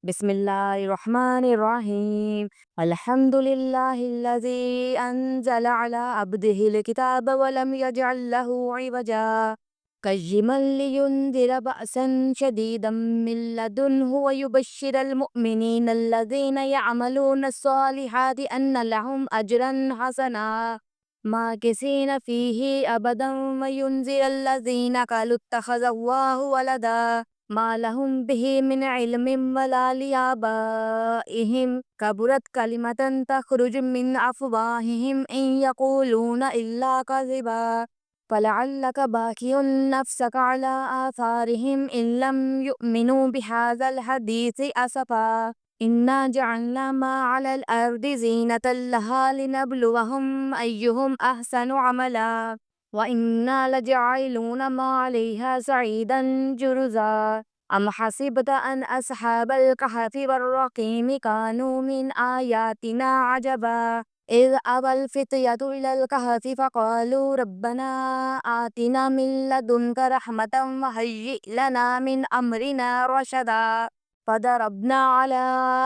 بسم الله الرحمن الرحيم. الحمد لله الذي أنزل على عبده الكتاب ولم يجعل له عوجا قيما لينذر بأسا شديدا من لدنه ويبشر المؤمنين الذين يعملون الصالحات أن لهم أجرا حسنا ماكثين فيه أبدا وينذر الذين قالوا اتخذ الله ولدا ما لهم به من علم ولا لآبائهم كبرت كلمة تخرج من أفواههم إن يقولون إلا كذبا فلعلك باكٍ نفسك على آثارهم إن لم يؤمنوا بهذا الحديث أسفا إنا جعلنا ما على الأرض زينة لها لنبلوهم أيهم أحسن عملا وإنا لجاعلون ما عليها صعيدا جرزا أم حسبت أن أصحاب الكهف والرقيم كانوا من آياتنا عجبا إذ أوى الفتية إلى الكهف فقالوا ربنا آتنا من لدنك رحمة وهيئ لنا من أمرنا رشدا فضربنا على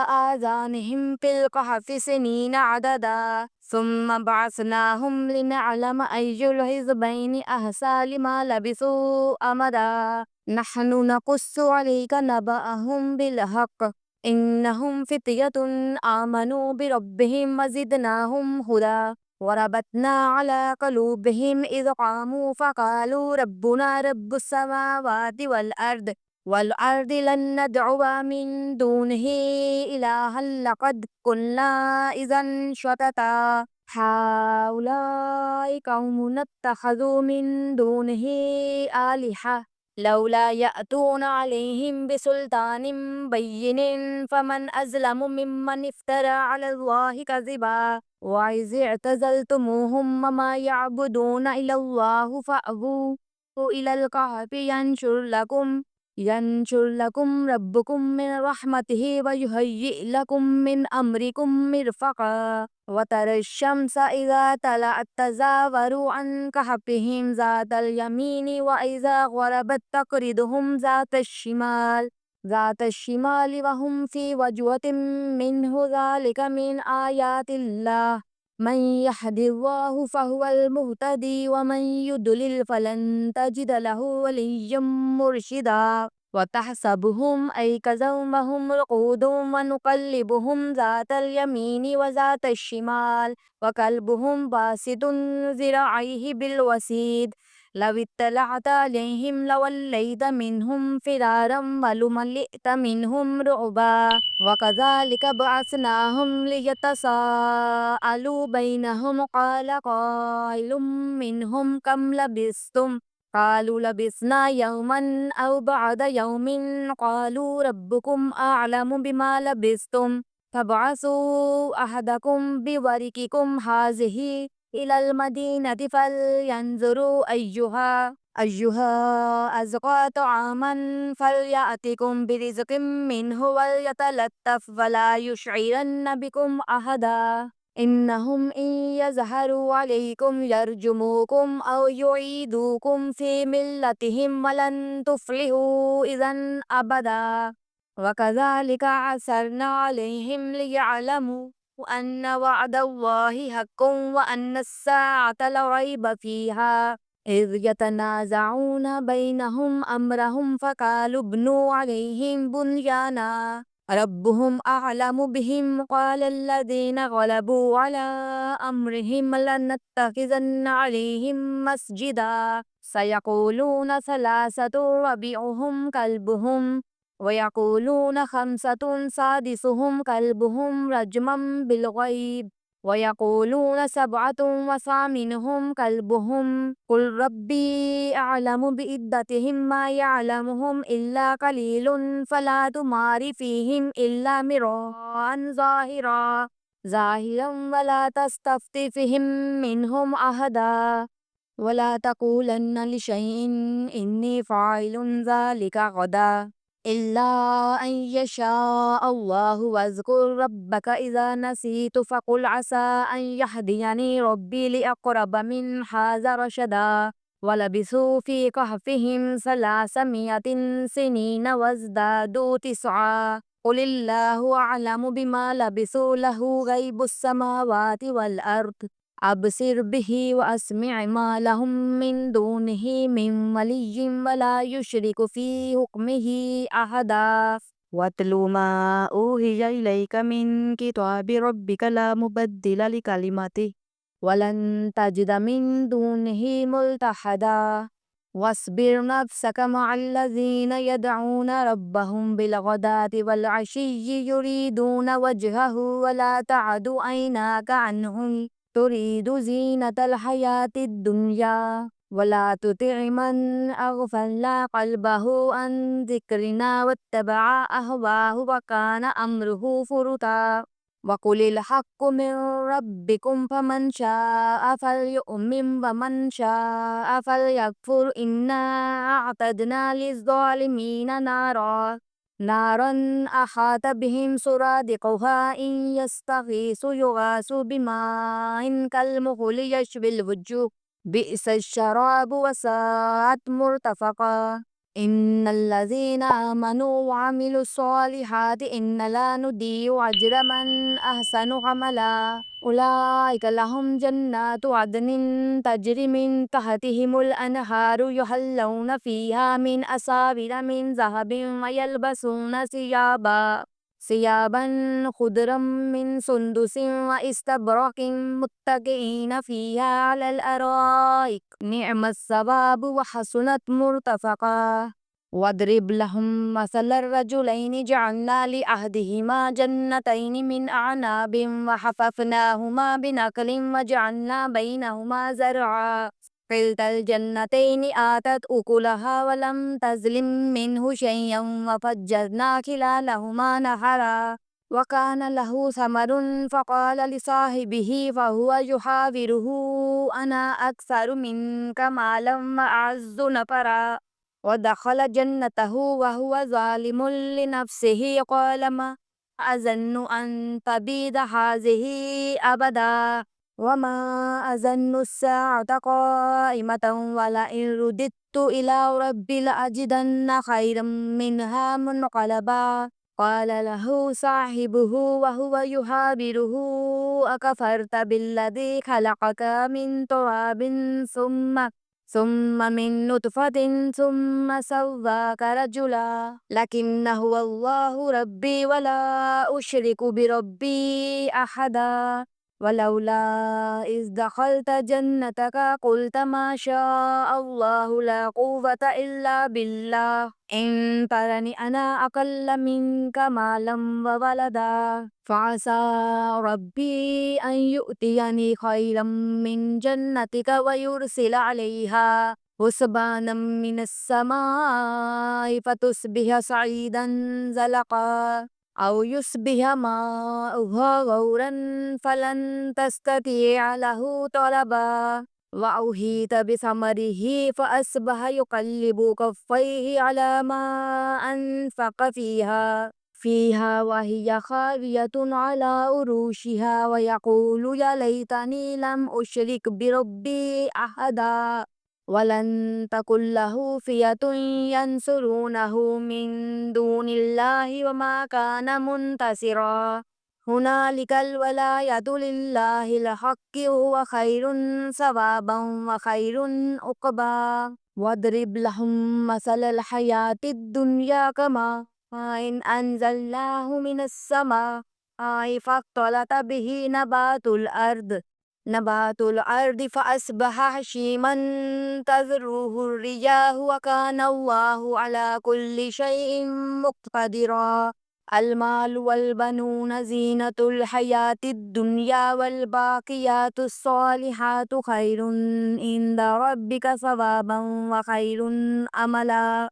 آذانهم في الكهف سنين عددا ثم بعثناهم لنعلم أي الحزبين أحصى لما لبثوا أمدا نحن نقص عليك نبأهم بالحق إنهم فتية آمنوا بربهم وزدناهم هدى وربطنا على قلوبهم إذ قاموا فقالوا ربنا رب السماوات والأرض لن ندعو من دونه إلها لقد قلنا إذا شططا هؤلاء قوم اتخذوا من دونه آلهة لولا يأتون عليهم بسلطان بين فمن أظلم ممن افترى على الله كذبا وإذ اعتزلتموهم وما يعبدون إلا الله فأووا إلى الكهف ينشر لكم ربكم من رحمته ويهيئ لكم من أمركم مرفقا وترى الشمس إذا طلعت تزاور عن كهفهم ذات اليمين وإذا غربت تقرضهم ذات الشمال وهم في وجوة منه ذلك من آيات الله من يهد الله فهو المهتدي ومن يضلل فلن تجد له وليا مرشدا وتحسبهم أيقاظا وهم رقود ونقلبهم ذات اليمين وذات الشمال وكلبهم باسط ذراعيه بالوسيد لو اطلعت عليهم لوليت منهم فرارا ولملئت منهم رعبا وكذلك بعثناهم ليتساءلوا بينهم قال قائل منهم كم لبثتم قالوا لبثنا يوما أو بعد يوم قالوا ربكم أعلم بما لبثتم فابعثوا أحدكم بورقكم هذه إلى المدينة فلينظروا أيها أزكى طعاما فليأتكم برزق منه وليتلطف ولا يشعرن بكم أحدا إنهم إن يظهروا عليكم يرجموكم أو يعيدوكم في ملتهم ولن تفلحوا إذا أبدا وكذلك عثرنا عليهم ليعلموا أن وعد الله حق وأن الساعة لا ريب فيها إذ يتنازعون بينهم أمرهم فقالوا ابنوا عليهم بنيانا ربهم أعلم بهم قال الذين غلبوا على أمرهم لنتخذن عليهم مسجدا سيقولون ثلاثة ربيعهم كلبهم ويقولون خمسة سادسهم كلبهم رجما بالغيب ويقولون سبعة وثامنهم كلبهم قل ربي أعلم بعدتهم ما يعلمهم إلا قليل فلا تمار فيهم إلا مراء ظاهرا ولا تستفت فيهم منهم أحدا ولا تقولن لشيء إني فاعل ذلك غدا إلا أن يشاء الله واذكر ربك إذا نسيت فقل عسى أن يهديني ربي لأقرب من هذا رشدا ولبثوا في كهفهم 300 سنين وازدادوا 9 قل الله أعلم بما لبثوا له غيب السماوات والأرض أبصر به وأسمع ما لهم من دونه من ولي ولا يشرك في حكمه أحدا واتل ما أوحي إليك من كتاب ربك لا مبدل لكلماته ولن تجد من دونه ملتحدا واصبر نفسك مع الذين يدعون ربهم بالغداة والعشي يريدون وجهه ولا تعد عيناك عنهم تريد زينة الحياة الدنيا ولا تطع من أغفلنا قلبه عن ذكرنا واتبع أهواه وكان أمره فرطا وقل الحق من ربكم فمن شاء فليؤمن ومن شاء فليكفر إنا أعتدنا للظالمين نارا أحاط بهم سرادقها إن يستغيثوا يغاثوا بماء كالمهل يشوي الوجوه بئس الشراب وساءت مرتفقا إن الذين آمنوا وعملوا الصالحات إن لا نضيع أجر من أحسن عملا أولئك لهم جنات عدن تجري من تحتهم الأنهار يحلون فيها من أساور من ذهب ويلبسون ثيابا خضرا من سندس واستبرق متكئين فيها على الأرائك نعم الثواب وحسنت مرتفقا واضرب لهم مثل الرجلين جعلنا لأحدهما جنتين من أعناب وحففناهما بنخل وجعلنا بينهما زرعا كلتا الجنتين آتت أكلها ولم تظلم منه شيئا وفجرنا خلالهما نهرا وكان له ثمر فقال لصاحبه فهو يحاوره أنا أكثر منك مالا وأعز نفرا ودخل جنته وهو ظالم لنفسه قال ما أظن أن تبيد هذه أبدا وما أظن الساعة قائمة ولئن رددت إلى ربي لأجدن خيرا منها منقلبا قال له صاحبه وهو يحاوره أكفرت بالذي خلقك من تراب ثم من نطفة ثم سواك رجلا لكن هو الله ربي ولا أشرك بربي أحدا ولولا إذ دخلت جنتك قلت ما شاء الله لا قوة إلا بالله إن ترني أنا أقل منك مالا وولدا فعسى ربي أن يؤتيني خيرا من جنتك ويرسل عليها حسبانا من السماء فتصبح صعيدا زلقا أو يصبح ماؤها غورا فلن تستطيع له طلبا وأحيط بثمره فأصبح يقلب كفيه على ما أنفق فيها وهي خاوية على عروشها ويقول يا ليتني لم أشرك بربي أحدا ولن تكن له فئة ينصرونه من دون الله وما كان منتصرا هنالك الولاية لله الحق هو خير ثوابا وخير عقبا واضرب لهم مثل الحياة الدنيا كما إن أنزلناه من السماء فاختلط به نبات الأرض فأصبح هشيما تذروه الرياح وكان الله على كل شيء مقتدرا المال والبنون زينة الحياة الدنيا والباقيات الصالحات خير عند ربك ثوابا وخير أملا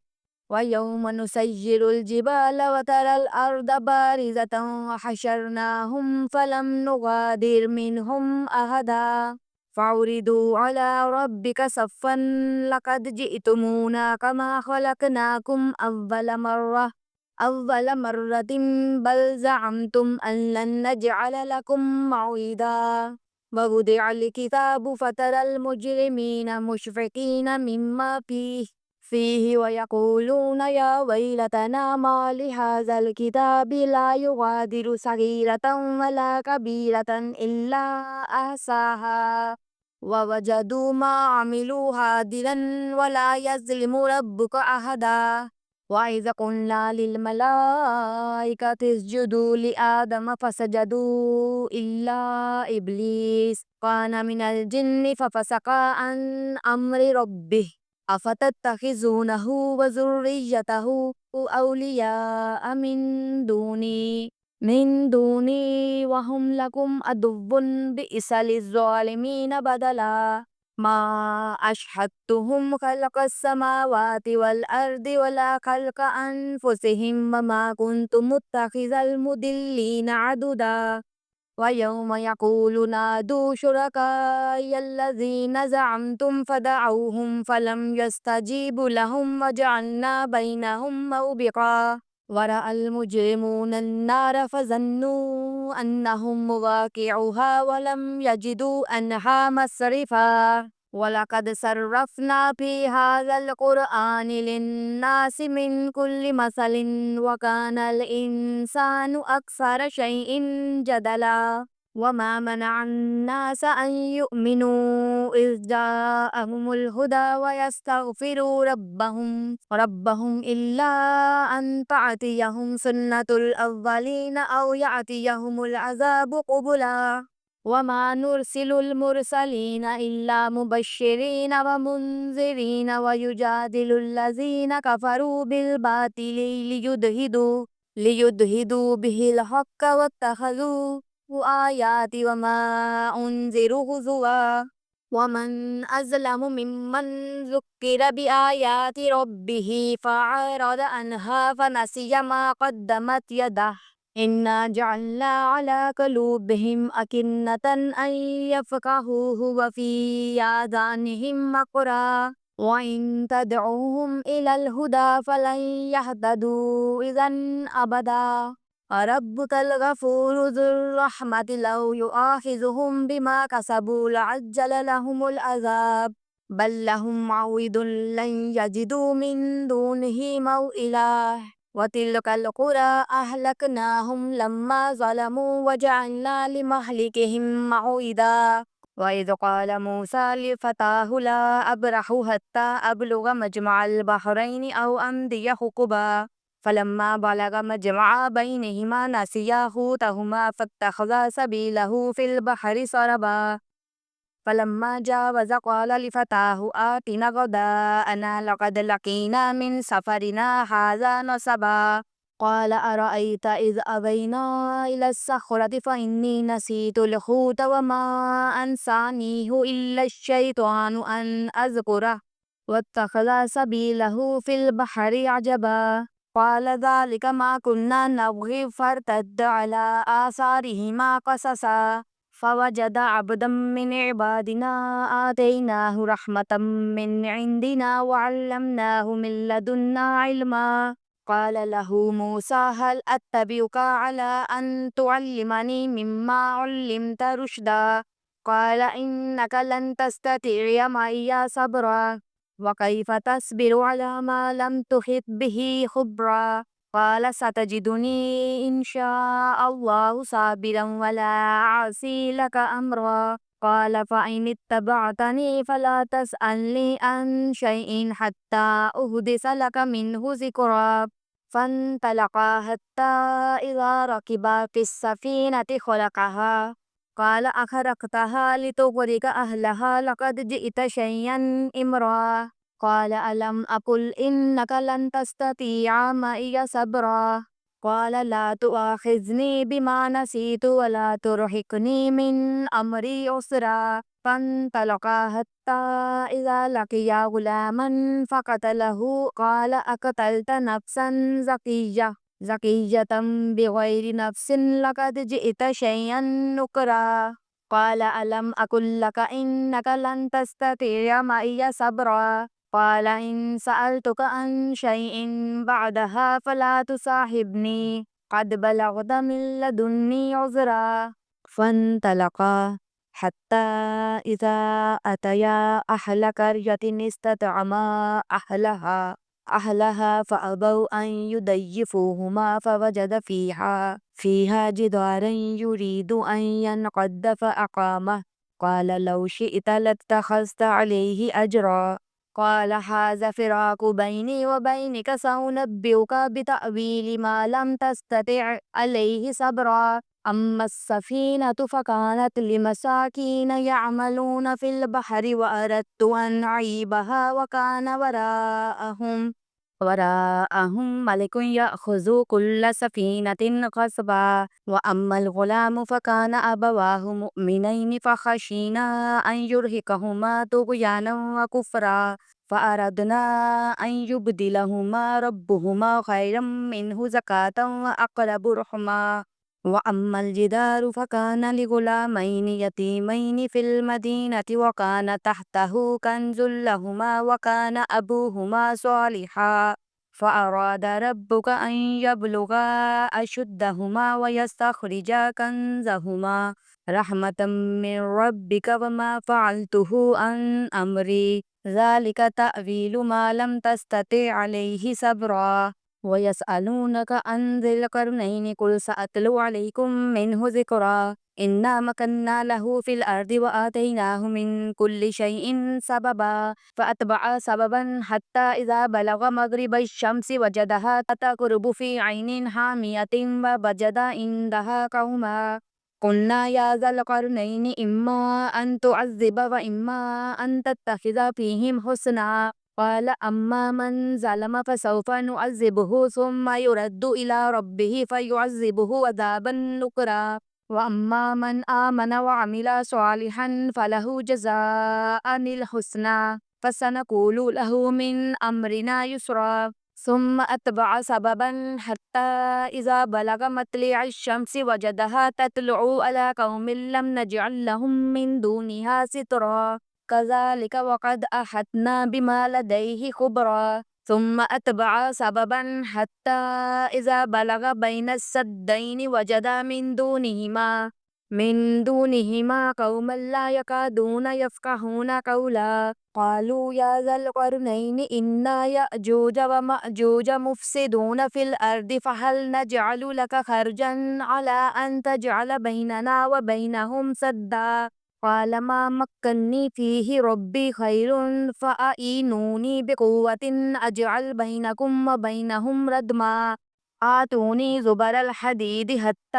ويوم نسير الجبال وترى الأرض بارزة وحشرناهم فلم نغادر منهم أحدا فعرضوا على ربك صفا لقد جئتمونا كما خلقناكم أول مرة بل زعمتم أن لن نجعل لكم موعدا ووضع الكتاب فترى المجرمين مشفقين مما فيه فيه ويقولون يا ويلتنا ما لهذا الكتاب لا يغادر صغيرة ولا كبيرة إلا أحصاها ووجدوا ما عملوا حاضرا ولا يظلم ربك أحدا. وإذا قلنا للملائكة اسجدوا لآدم فسجدوا إلا إبليس كان من الجن ففسق عن أمر ربه أفتتخذونه وذريته أولياء من دوني وهم لكم عدو بئس للظالمين بدلا. ما أشهدتهم خلق السماوات والأرض ولا خلق أنفسهم وما كنت متخذ المضلين عضدا. ويوم يقول نادوا شركائي الذين زعمتم فدعوهم فلم يستجيبوا لهم وجعلنا بينهم موبقا. ورأى المجرمون النار فظنوا أنهم مواقعوها ولم يجدوا عنها مصرفا. ولقد صرفنا في هذا القرآن للناس من كل مثل وكان الإنسان أكثر شيء جدلا. وما منع الناس أن يؤمنوا إذ جاءهم الهدى ويستغفروا ربهم إلا أن تأتيهم سنة الأولين أو يأتيهم العذاب قبلا. وما نرسل المرسلين إلا مبشرين ومنذرين ويجادل الذين كفروا بالباطل ليدهدوا به الحق واتخذوا آيات وما أنذروا هزوا. ومن أظلم ممن ذكر بآيات ربه فأعرض عنها فنسي ما قدمت يده إنا جعلنا على قلوبهم أكنة أن يفقهوه وفي آذانهم وقرا وإن تدعوهم إلى الهدى فلن يهتدوا إذا أبدا. ربك الغفور ذو الرحمة لو يؤاخذهم بما كسبوا لعجل لهم العذاب بل لهم موعد لن يجدوا من دونه موئلا. وتلك القرى أهلكناهم لما ظلموا وجعلنا لمهلكهم موعدا. وإذ قال موسى لفتاه لا أبرح حتى أبلغ مجمع البحرين أو أمضي حقبا فلما بلغ مجمع بينهما نسيا حوتهما فاتخذا سبيله في البحر سربا. فلما جاوز قال لفتاه آتنا غداءنا لقد لقينا من سفرنا هذا نصبا. قال أرأيت إذ أوينا إلى الصخرة فإني نسيت الحوت وما أنسانيه إلا الشيطان أن أذكره واتخذ سبيله في البحر عجبا. قال ذلك ما كنا نبغي فارتد على آثارهما قصصا فوجد عبدا من عبادنا آتيناه رحمة من عندنا وعلمناه من لدنا علما. قال له موسى هل أتبعك على أن تعلمني مما علمت رشدا قال إنك لن تستطيع معي صبرا وكيف تصبر على ما لم تحط به خبرا. قال ستجدني إن شاء الله صابرا ولا أعصي لك أمرا. قال فإن اتبعتني فلا تسألني عن شيء حتى أحدث لك منه ذكرا. فانطلقا حتى إذا ركبا في السفينة خرقها قال أخرقتها لتغرق أهلها لقد جئت شيئا إمرا. قال ألم أقل إنك لن تستطيع معي صبرا. قال لا تؤاخذني بما نسيت ولا ترهقني من أمري عسرا. فانطلقا حتى إذا لقيا غلاما فقتله قال أقتلت نفسا زكية بغير نفس لقد جئت شيئا نكرا. قال ألم أقل لك إنك لن تستطيع معي صبرا. قال إن سألتك عن شيء بعدها فلا تصاحبني قد بلغت من لدني عذرا. فانطلقا حتى إذا أتيا أهل قرية استطعما أهلها فأبوا أن يضيفوهما فوجد فيها جدارا يريد أن ينقض فأقامه قال لو شئت لاتخذت عليه أجرا قال هذا فراق بيني وبينك سأنبئك بتأويل ما لم تستطع عليه صبرا أما السفينة فكانت لمساكين يعملون في البحر وأردت أن أعيبها وكان وراءهم ملك يأخذ كل سفينة غصبا وأما الغلام فكان أبواه مؤمنين فخشينا أن يرهقهما طغيانا وكفرا فأردنا أن يبدلهما ربهما خيرا منه زكاة وأقرب رحما وأما الجدار فكان لغلامين يتيمين في المدينة وكان تحته كنز لهما وكان أبوهما صالحا فأراد ربك أن يبلغا أشدهما ويستخرجا كنزهما رحمة من ربك وما فعلته عن أمري ذلك تأويل ما لم تستطع عليه صبرا ويسألونك عن ذي القرنين قل سأتلو عليكم منه ذكرا إنا مكنا له في الأرض وآتيناه من كل شيء سببا فأتبع سببا حتى إذا بلغ مغرب الشمس وجدها تغرب في عين حامية ووجد عندها قوما قلنا يا ذا القرنين إما أن تعذب وإما أن تتخذ فيهم حسنا قال أما من ظلم فسوف نعذبه ثم يرد إلى ربه فيعذبه عذابا نكرا وأما من آمن وعمل صالحا فله جزاء الحسنى فسنقول له من أمرنا يسرا ثم أتبع سببا حتى إذا بلغ مطلع الشمس وجدها تطلع على قوم لم نجعل لهم من دونها سترا كذلك وقد أحطنا بما لديه خبرا ثم أتبع سببا حتى إذا بلغ بين السدين وجد من دونهما قوما لا يكادون يفقهون قولا قالوا يا ذا القرنين إن يأجوج ومأجوج مفسدون في الأرض فهل نجعل لك خرجا على أن تجعل بيننا وبينهم سدا قال ما مكني فيه ربي خير فأعينوني بقوة أجعل بينكم وبينهم ردما آتوني زبر الحديد حتى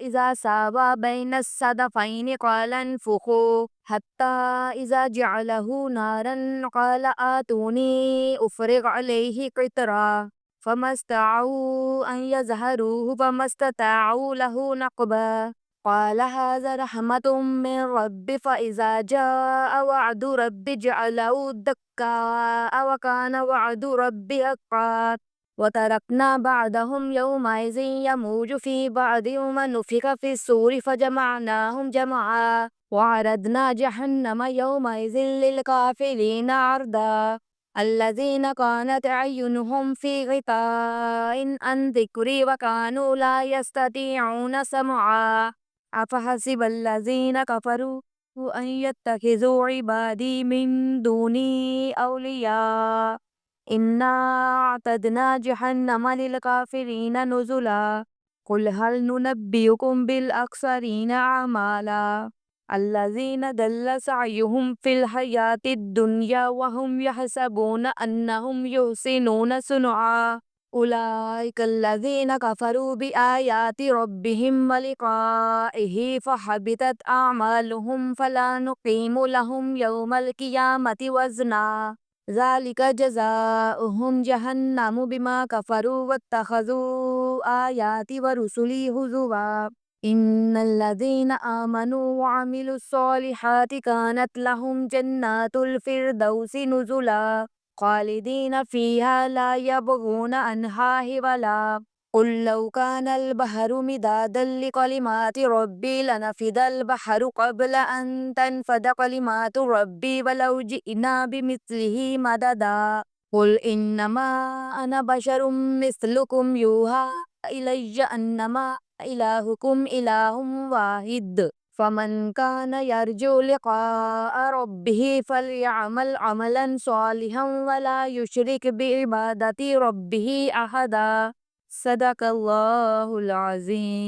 إذا ساوى بين الصدفين قال انفخوا حتى إذا جعله نارا قال آتوني أفرغ عليه قطرا فما استطاعوا أن يظهروه فما استطاعوا له نقبا قال هذا رحمة من ربي فإذا جاء وعد ربي جعله دكا وكان وعد ربي حقا وتركنا بعدهم يومئذ يموج في بعض ونفخ في الصور فجمعناهم جمعا وعرضنا جهنم يومئذ للكافرين عرضا الذين كانت أعينهم في غطاء عن ذكري وكانوا لا يستطيعون سمعا أفحسب الذين كفروا أن يتخذوا عبادي من دوني أولياء إنا أعتدنا جهنم للكافرين نزلا قل هل ننبئكم بالأخسرين أعمالا الذين ضل سعيهم في الحياة الدنيا وهم يحسبون أنهم يحسنون صنعا أولئك الذين كفروا بآيات ربهم ولقائه فحبطت أعمالهم فلا نقيم لهم يوم القيامة وزنا ذلك جزاؤهم جهنم بما كفروا واتخذوا آياتي ورسلي هزوا إن الذين آمنوا وعملوا الصالحات كانت لهم جنات الفردوس نزلا خالدين فيها لا يبغون عنها حولا قل لو كان البحر مدادا لكلمات ربي لنفد البحر قبل أن تنفد كلمات ربي ولو جئنا بمثله مددا قل إنما أنا بشر مثلكم يوحى إلي أنما إلهكم إله واحد فمن كان يرجو لقاء ربه فليعمل عملا صالحا ولا يشرك بعبادة ربه أحدا. صدق الله العظيم.